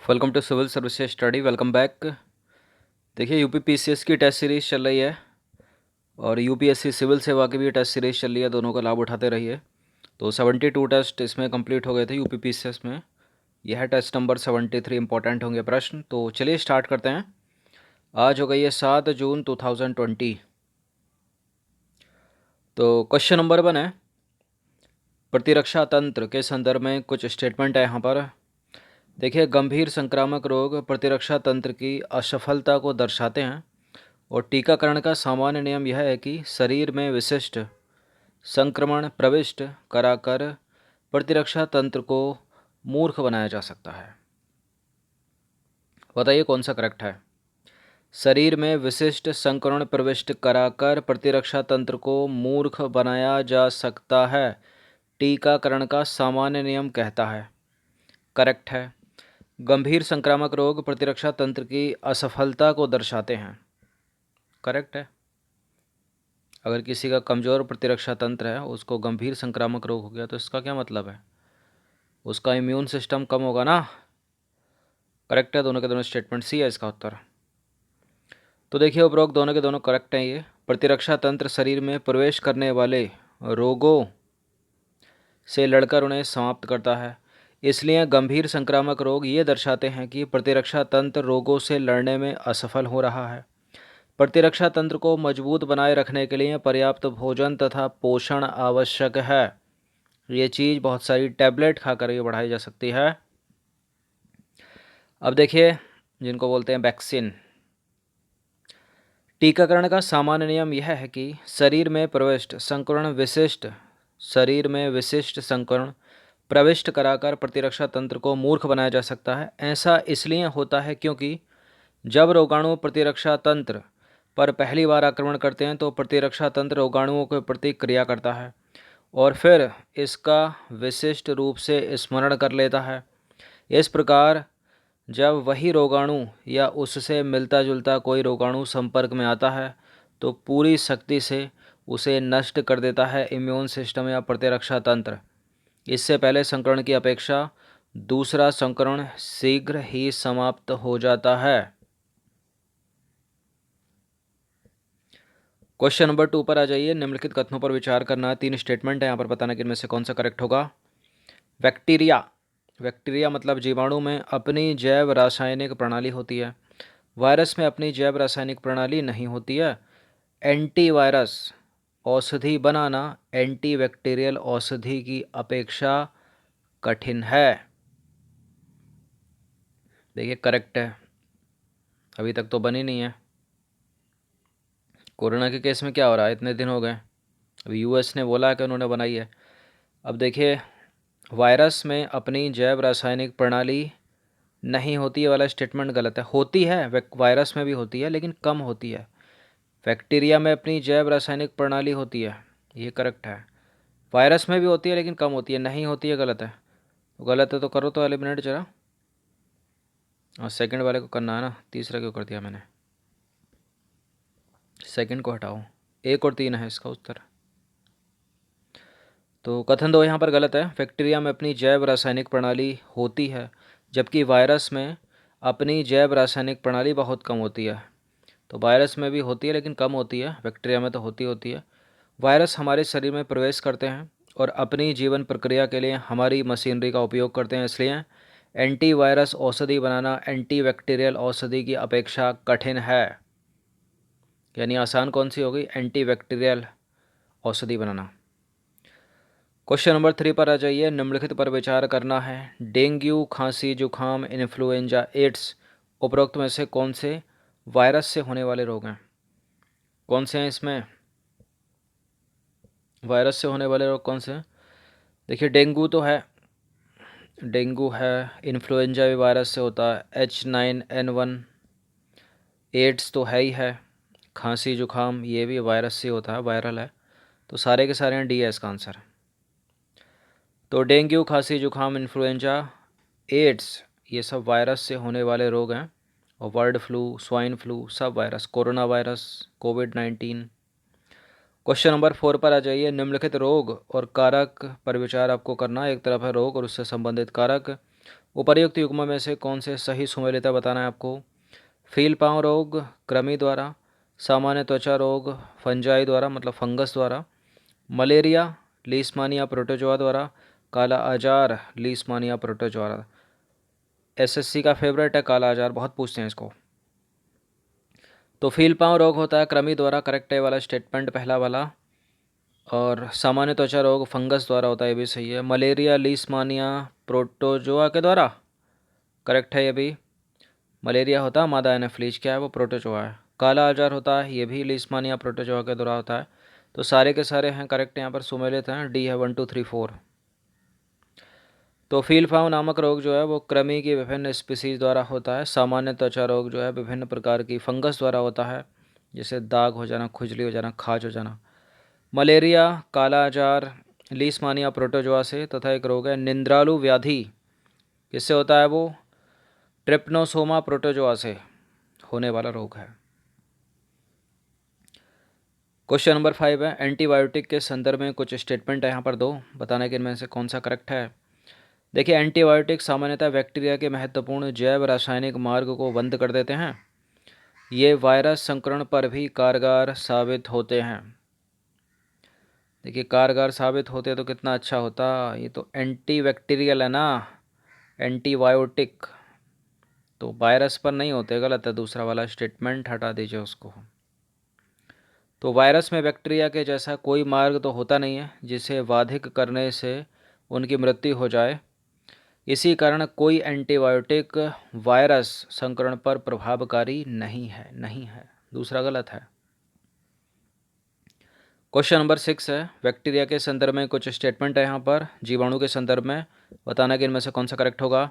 Welcome to civil services study. Welcome back. देखिए UP PCS की test series चल रही है और यूपीएससी सिविल सेवा की भी टेस्ट सीरीज़ चल रही है। दोनों का लाभ उठाते रहिए। तो 72 टेस्ट इसमें कंप्लीट हो गए थे यूपी पीसीएस में। यह है टेस्ट नंबर 73। इंपॉर्टेंट होंगे प्रश्न। तो चलिए स्टार्ट करते हैं। आज हो गई है 7 जून 2020। तो क्वेश्चन नंबर 1 है, प्रतिरक्षा तंत्र के संदर्भ में कुछ स्टेटमेंट है यहाँ पर। देखिए, गंभीर संक्रामक रोग प्रतिरक्षा तंत्र की असफलता को दर्शाते हैं और टीकाकरण का सामान्य नियम यह है कि शरीर में विशिष्ट संक्रमण प्रविष्ट कराकर प्रतिरक्षा तंत्र को मूर्ख बनाया जा सकता है। बताइए कौन सा करेक्ट है। शरीर में विशिष्ट संक्रमण प्रविष्ट कराकर प्रतिरक्षा तंत्र को मूर्ख बनाया जा सकता है, टीकाकरण का सामान्य नियम कहता है। करेक्ट है। गंभीर संक्रामक रोग प्रतिरक्षा तंत्र की असफलता को दर्शाते हैं। करेक्ट है। अगर किसी का कमज़ोर प्रतिरक्षा तंत्र है, उसको गंभीर संक्रामक रोग हो गया, तो इसका क्या मतलब है, उसका इम्यून सिस्टम कम होगा ना। करेक्ट है। दोनों के दोनों स्टेटमेंट सी है इसका उत्तर। तो देखिए उपरोक्त दोनों के दोनों करेक्ट हैं। ये प्रतिरक्षा तंत्र शरीर में प्रवेश करने वाले रोगों से लड़कर उन्हें समाप्त करता है। इसलिए गंभीर संक्रामक रोग ये दर्शाते हैं कि प्रतिरक्षा तंत्र रोगों से लड़ने में असफल हो रहा है। प्रतिरक्षा तंत्र को मजबूत बनाए रखने के लिए पर्याप्त भोजन तथा पोषण आवश्यक है। ये चीज़ बहुत सारी टैबलेट खाकर ये बढ़ाई जा सकती है। अब देखिए, जिनको बोलते हैं वैक्सीन। टीकाकरण का सामान्य नियम यह है कि शरीर में विशिष्ट संक्रमण प्रविष्ट कराकर प्रतिरक्षा तंत्र को मूर्ख बनाया जा सकता है। ऐसा इसलिए होता है क्योंकि जब रोगाणु प्रतिरक्षा तंत्र पर पहली बार आक्रमण करते हैं तो प्रतिरक्षा तंत्र रोगाणुओं के प्रति क्रिया करता है और फिर इसका विशिष्ट रूप से स्मरण कर लेता है। इस प्रकार जब वही रोगाणु या उससे मिलता जुलता कोई रोगाणु संपर्क में आता है तो पूरी शक्ति से उसे नष्ट कर देता है इम्यून सिस्टम या प्रतिरक्षा तंत्र। इससे पहले संक्रमण की अपेक्षा दूसरा संक्रमण शीघ्र ही समाप्त हो जाता है। क्वेश्चन नंबर 2 पर आ जाइए। निम्नलिखित कथनों पर विचार करना है। 3 स्टेटमेंट है यहाँ पर, बताना कि इनमें से कौन सा करेक्ट होगा। बैक्टीरिया मतलब जीवाणु में अपनी जैव रासायनिक प्रणाली होती है। वायरस में अपनी जैव रासायनिक प्रणाली नहीं होती है। एंटीवायरस औषधि बनाना एंटीबैक्टीरियल औषधि की अपेक्षा कठिन है। देखिए करेक्ट है, अभी तक तो बनी नहीं है। कोरोना के केस में क्या हो रहा है, इतने दिन हो गए, अभी यूएस ने बोला कि उन्होंने बनाई है। अब देखिए, वायरस में अपनी जैव रासायनिक प्रणाली नहीं होती है वाला स्टेटमेंट गलत है। होती है, वायरस में भी होती है लेकिन कम होती है। बैक्टीरिया में अपनी जैव रासायनिक प्रणाली होती है, ये करेक्ट है। वायरस में भी होती है लेकिन कम होती है, नहीं होती है गलत है। तो गलत है तो करो तो एलिमिनेट जरा। और सेकंड वाले को करना है ना, तीसरा क्यों कर दिया मैंने, सेकंड को हटाओ। 1 और 3 है इसका उत्तर। तो कथन 2 यहाँ पर गलत है। बैक्टीरिया में अपनी जैव रासायनिक प्रणाली होती है जबकि वायरस में अपनी जैव रासायनिक प्रणाली बहुत कम होती है। तो वायरस में भी होती है लेकिन कम होती है, बैक्टीरिया में तो होती है। वायरस हमारे शरीर में प्रवेश करते हैं और अपनी जीवन प्रक्रिया के लिए हमारी मशीनरी का उपयोग करते हैं। इसलिए एंटीवायरस औषधि बनाना एंटीबैक्टीरियल औषधि की अपेक्षा कठिन है। यानी आसान कौन सी होगी, एंटीबैक्टीरियल औषधि बनाना। क्वेश्चन नंबर 3 पर आ जाइए। निम्नलिखित पर विचार करना है। डेंगू, खांसी, जुखाम, इन्फ्लुएंजा, एड्स उपरोक्त में से कौन से वायरस से होने वाले रोग हैं। कौन से हैं इसमें वायरस से होने वाले रोग कौन से हैं। देखिए डेंगू है, इन्फ्लुएंजा भी वायरस से होता है, H9N1, एड्स तो है ही है, खांसी जुखाम ये भी वायरस से होता है, वायरल है। तो सारे के सारे हैं, डी है इसका आंसर। तो डेंगू, खांसी जुखाम, इन्फ्लुएंजा, एड्स ये सब वायरस से होने वाले रोग हैं। और बर्ड फ्लू, स्वाइन फ्लू सब वायरस, कोरोना वायरस, कोविड-19। क्वेश्चन नंबर 4 पर आ जाइए। निम्नलिखित रोग और कारक पर विचार आपको करना है। एक तरफ है रोग और उससे संबंधित कारक उपर्युक्त युग्म में से कौन से सही सुमेलित है बताना है आपको। फील पाँव रोग कृमि द्वारा, सामान्य त्वचा रोग फंजाई द्वारा मतलब फंगस द्वारा, मलेरिया लीस्मानिया प्रोटोजोआ द्वारा, काला आजार लीस्मानिया प्रोटोजोआ। एसएससी का फेवरेट है काला आजार, बहुत पूछते हैं इसको। तो फील पाँव रोग होता है कृमि द्वारा, करेक्ट है वाला स्टेटमेंट पहला वाला। और सामान्य त्वचा रोग फंगस द्वारा होता है, ये भी सही है। मलेरिया लीस्मानिया प्रोटोजोआ के द्वारा, करेक्ट है ये भी। मलेरिया होता है मादा एनाफ्लीज, क्या है वो, प्रोटोजोआ है। काला आजार होता है ये भी लीस्मानिया प्रोटोजोआ के द्वारा होता है। तो सारे के सारे हैं करेक्ट, यहाँ पर सुमेलित हैं, डी है 1 2 3 4। तो फील फाउं नामक रोग जो है वो कृमि की विभिन्न स्पीसीज द्वारा होता है। सामान्य त्वचा रोग जो है विभिन्न प्रकार की फंगस द्वारा होता है, जैसे दाग हो जाना, खुजली हो जाना, खाज हो जाना। मलेरिया काला आजार लीस्मानिया प्रोटोजोआ से, तथा एक रोग है निंद्रालु व्याधि, किससे होता है वो, ट्रिप्नोसोमा प्रोटोजोआ से होने वाला रोग है। क्वेश्चन नंबर 5 है, एंटीबायोटिक के संदर्भ में कुछ स्टेटमेंट है यहाँ पर दो, बताने के इनमें से कौन सा करेक्ट है। देखिए, एंटीबायोटिक सामान्यतः बैक्टीरिया के महत्वपूर्ण जैव रासायनिक मार्ग को बंद कर देते हैं। ये वायरस संक्रमण पर भी कारगर साबित होते हैं। देखिए, कारगर साबित होते तो कितना अच्छा होता, ये तो एंटी बैक्टीरियल है ना, एंटीबायोटिक, तो वायरस पर नहीं होते, गलत है, दूसरा वाला स्टेटमेंट हटा दीजिए उसको। तो वायरस में बैक्टीरिया के जैसा कोई मार्ग तो होता नहीं है जिसे बाधित करने से उनकी मृत्यु हो जाए। इसी कारण कोई एंटीबायोटिक वायरस संक्रमण पर प्रभावकारी नहीं है, दूसरा गलत है। क्वेश्चन नंबर 6 है, बैक्टीरिया के संदर्भ में कुछ स्टेटमेंट है यहाँ पर, जीवाणु के संदर्भ में, बताना कि इनमें से कौन सा करेक्ट होगा।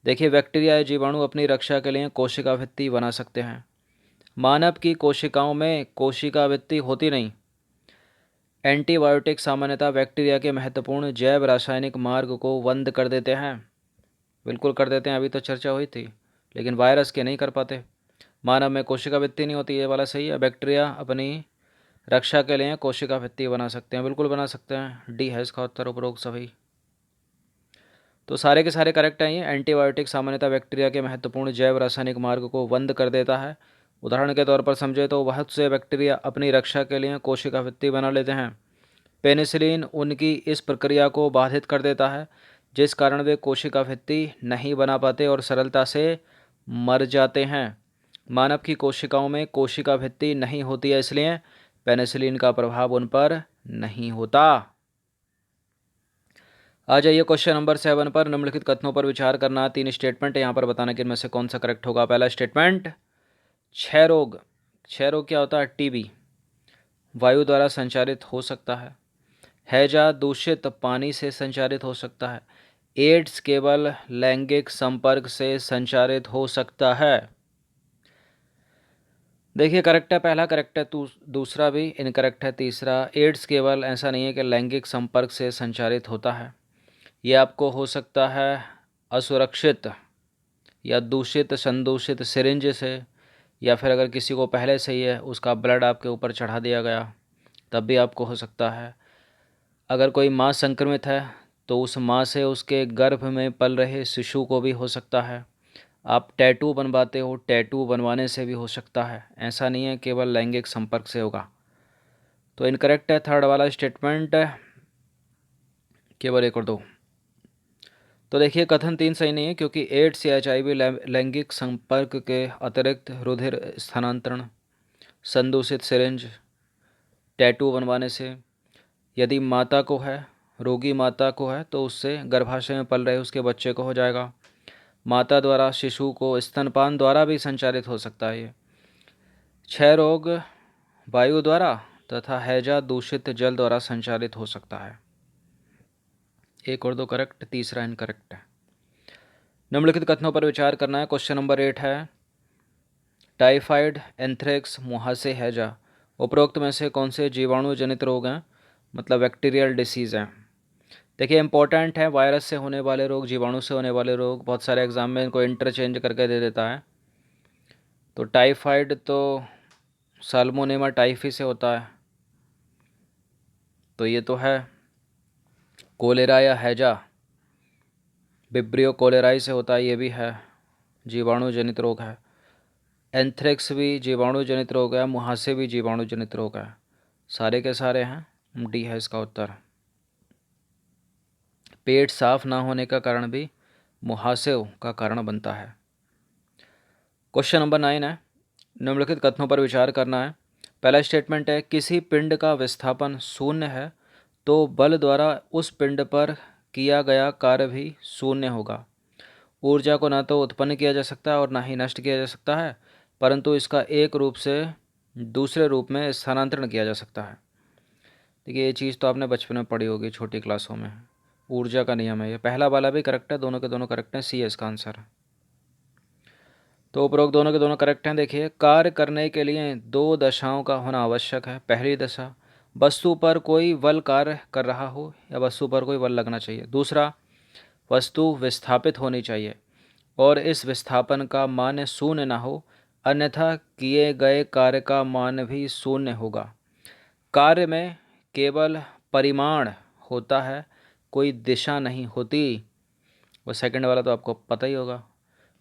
देखिए, बैक्टीरिया या जीवाणु अपनी रक्षा के लिए कोशिका भित्ति बना सकते हैं। मानव की कोशिकाओं में कोशिका भित्ति होती नहीं। एंटीबायोटिक सामान्यतः बैक्टीरिया के महत्वपूर्ण जैव रासायनिक मार्ग को बंद कर देते हैं, बिल्कुल कर देते हैं, अभी तो चर्चा हुई थी, लेकिन वायरस के नहीं कर पाते। मानव में कोशिका भित्ति नहीं होती, ये वाला सही है। बैक्टीरिया अपनी रक्षा के लिए कोशिका भित्ति बना सकते हैं, बिल्कुल बना सकते हैं, डी है इसका उत्तर, उपरोक्त सभी। तो सारे के सारे करेक्ट हैं ये। एंटीबायोटिक सामान्यतः बैक्टीरिया के महत्वपूर्ण जैव रासायनिक मार्ग को बंद कर देता है। उदाहरण के तौर पर समझे तो बहुत से बैक्टीरिया अपनी रक्षा के लिए कोशिका भित्ति बना लेते हैं। पेनिसिलिन उनकी इस प्रक्रिया को बाधित कर देता है, जिस कारण वे कोशिका भित्ति नहीं बना पाते और सरलता से मर जाते हैं। मानव की कोशिकाओं में कोशिका भित्ति नहीं होती है, इसलिए पेनिसिलिन का प्रभाव उन पर नहीं होता। आ जाइए क्वेश्चन नंबर 7 पर, निम्नलिखित कथनों पर विचार करना। 3 स्टेटमेंट है यहाँ पर, बताना कि इनमें से कौन सा करेक्ट होगा। पहला स्टेटमेंट, क्षय रोग क्या होता है, टीबी, वायु द्वारा संचारित हो सकता है। हैजा दूषित पानी से संचारित हो सकता है। एड्स केवल लैंगिक संपर्क से संचारित हो सकता है। देखिए, करेक्ट है पहला, करेक्ट है, दूसरा भी इनकरेक्ट है, तीसरा। एड्स केवल ऐसा नहीं है कि लैंगिक संपर्क से संचारित होता है, ये आपको हो सकता है असुरक्षित या दूषित संदूषित सिरिंज से, या फिर अगर किसी को पहले से ही है उसका ब्लड आपके ऊपर चढ़ा दिया गया तब भी आपको हो सकता है। अगर कोई माँ संक्रमित है तो उस माँ से उसके गर्भ में पल रहे शिशु को भी हो सकता है। आप टैटू बनवाते हो, टैटू बनवाने से भी हो सकता है, ऐसा नहीं है केवल लैंगिक संपर्क से होगा। तो इनकरेक्ट है थर्ड वाला स्टेटमेंट, केवल 1 और 2। तो देखिए, कथन 3 सही नहीं है, क्योंकि एड्स या HIV लैंगिक संपर्क के अतिरिक्त रुधिर स्थानांतरण, संदूषित सिरिंज, टैटू बनवाने से, यदि माता को है, रोगी माता को है, तो उससे गर्भाशय में पल रहे उसके बच्चे को हो जाएगा। माता द्वारा शिशु को स्तनपान द्वारा भी संचारित हो सकता है ये। क्षय रोग वायु द्वारा तथा हैजा दूषित जल द्वारा संचालित हो सकता है। 1 और 2 करेक्ट, तीसरा इनकरेक्ट है। निम्नलिखित कथनों पर विचार करना है। क्वेश्चन नंबर 8 है, टाइफाइड, एंथ्रेक्स, मुहासे, हैजा, उपरोक्त में से कौन से जीवाणु जनित रोग हैं, मतलब बैक्टीरियल डिसीज़ हैं। देखिए, इंपॉर्टेंट है, वायरस से होने वाले रोग, जीवाणु से होने वाले रोग, बहुत सारे एग्जाम में इनको इंटरचेंज करके दे देता है। तो टाइफाइड तो साल्मोनेमा टाइफी से होता है, तो ये तो है। कोलेरा या हैजा विब्रियो कोलेराई से होता है, ये भी है, जीवाणु जनित रोग है। एंथ्रेक्स भी जीवाणु जनित रोग है, मुहासे भी जीवाणु जनित रोग है। सारे के सारे हैं, डी है इसका उत्तर। पेट साफ ना होने का कारण भी मुहासे का कारण बनता है। क्वेश्चन नंबर 9 है, निम्नलिखित कथनों पर विचार करना है। पहला स्टेटमेंट है, किसी पिंड का विस्थापन शून्य है तो बल द्वारा उस पिंड पर किया गया कार्य भी शून्य होगा। ऊर्जा को न तो उत्पन्न किया जा सकता है और न ही नष्ट किया जा सकता है, परंतु इसका एक रूप से दूसरे रूप में स्थानांतरण किया जा सकता है। देखिए, ये चीज़ तो आपने बचपन में पढ़ी होगी, छोटी क्लासों में। ऊर्जा का नियम है ये। पहला वाला भी करेक्ट है, दोनों के दोनों करेक्ट हैं, सी है इसका आंसर। तो उपरोक्त दोनों के दोनों करेक्ट हैं। देखिए, कार्य करने के लिए दो दशाओं का होना आवश्यक है। पहली दशा, वस्तु पर कोई बल कार्य कर रहा हो या वस्तु पर कोई बल लगना चाहिए। दूसरा, वस्तु विस्थापित होनी चाहिए और इस विस्थापन का मान शून्य न हो, अन्यथा किए गए कार्य का मान भी शून्य होगा। कार्य में केवल परिमाण होता है, कोई दिशा नहीं होती। वो सेकंड वाला तो आपको पता ही होगा।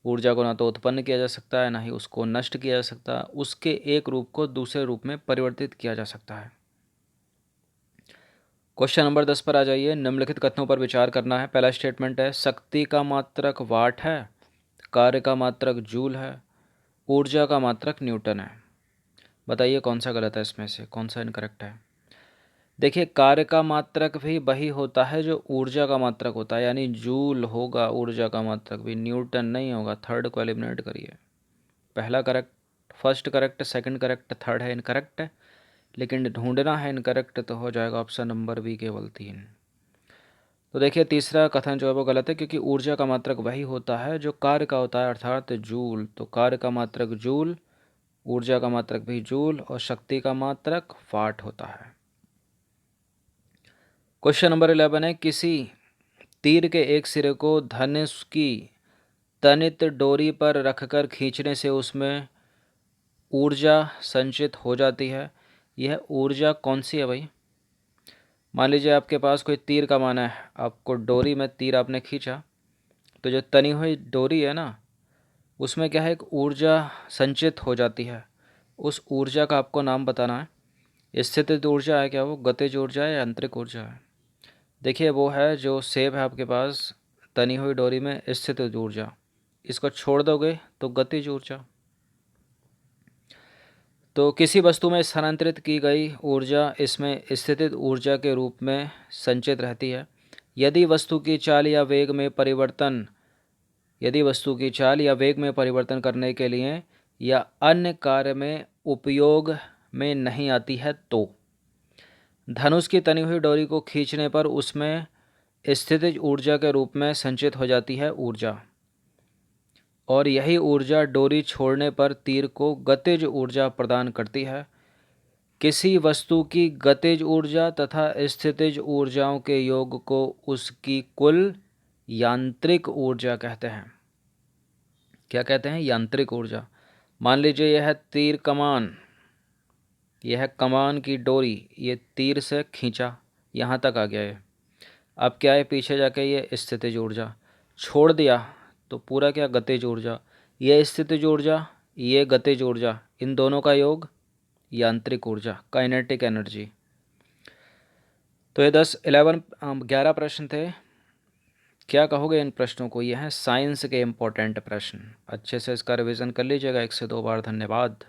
ऊर्जा को ना तो उत्पन्न किया जा सकता है, ना ही उसको नष्ट किया जा सकता, उसके एक रूप को दूसरे रूप में परिवर्तित किया जा सकता है। क्वेश्चन नंबर 10 पर आ जाइए। निम्नलिखित कथनों पर विचार करना है। पहला स्टेटमेंट है, शक्ति का मात्रक वाट है, कार्य का मात्रक जूल है, ऊर्जा का मात्रक न्यूटन है। बताइए कौन सा गलत है इसमें से, कौन सा इनकरेक्ट है। देखिए, कार्य का मात्रक भी वही होता है जो ऊर्जा का मात्रक होता है, यानी जूल होगा ऊर्जा का मात्रक भी, न्यूटन नहीं होगा। थर्ड को एलिमिनेट करिए। पहला correct, first correct, second correct, third है इनकरेक्ट है, लेकिन ढूंढना है इनकरेक्ट, तो हो जाएगा ऑप्शन नंबर बी, केवल 3। तो देखिए, तीसरा कथन जो है वो गलत है, क्योंकि ऊर्जा का मात्रक वही होता है जो कार्य का होता है, अर्थात जूल। तो कार्य का मात्रक जूल, ऊर्जा का मात्रक भी जूल और शक्ति का मात्रक वाट होता है। क्वेश्चन नंबर 11 है, किसी तीर के एक सिरे को धनुष की तनित डोरी पर रखकर खींचने से उसमें ऊर्जा संचित हो जाती है। यह ऊर्जा कौन सी है भाई? मान लीजिए आपके पास कोई तीर का माना है, आपको डोरी में तीर आपने खींचा, तो जो तनी हुई डोरी है ना, उसमें क्या है, एक ऊर्जा संचित हो जाती है। उस ऊर्जा का आपको नाम बताना है। स्थितिज ऊर्जा है क्या वो, गतिज ऊर्जा है या आंतरिक ऊर्जा है? देखिए, वो है जो सेब है आपके पास तनी हुई डोरी में, स्थितिज ऊर्जा। इसको छोड़ दोगे तो गतिज ऊर्जा। तो किसी वस्तु में स्थानांतरित की गई ऊर्जा इसमें स्थितिज ऊर्जा के रूप में संचित रहती है। यदि वस्तु की चाल या वेग में परिवर्तन करने के लिए या अन्य कार्य में उपयोग में नहीं आती है, तो धनुष की तनी हुई डोरी को खींचने पर उसमें स्थितिज ऊर्जा के रूप में संचित हो जाती है ऊर्जा, और यही ऊर्जा डोरी छोड़ने पर तीर को गतिज ऊर्जा प्रदान करती है। किसी वस्तु की गतिज ऊर्जा तथा स्थितिज ऊर्जाओं के योग को उसकी कुल यांत्रिक ऊर्जा कहते हैं। क्या कहते हैं? यांत्रिक ऊर्जा। मान लीजिए यह तीर कमान, यह कमान की डोरी, ये तीर से खींचा, यहाँ तक आ गया ये। अब क्या है, पीछे जाके ये स्थितिज ऊर्जा छोड़ दिया, तो पूरा क्या, गतिज ऊर्जा। ये स्थितिज ऊर्जा, ये गतिज ऊर्जा, इन दोनों का योग यांत्रिक ऊर्जा, काइनेटिक एनर्जी। तो ये 11 प्रश्न थे। क्या कहोगे इन प्रश्नों को? ये हैं साइंस के इम्पोर्टेंट प्रश्न। अच्छे से इसका रिवीजन कर लीजिएगा 1 से 2 बार। धन्यवाद।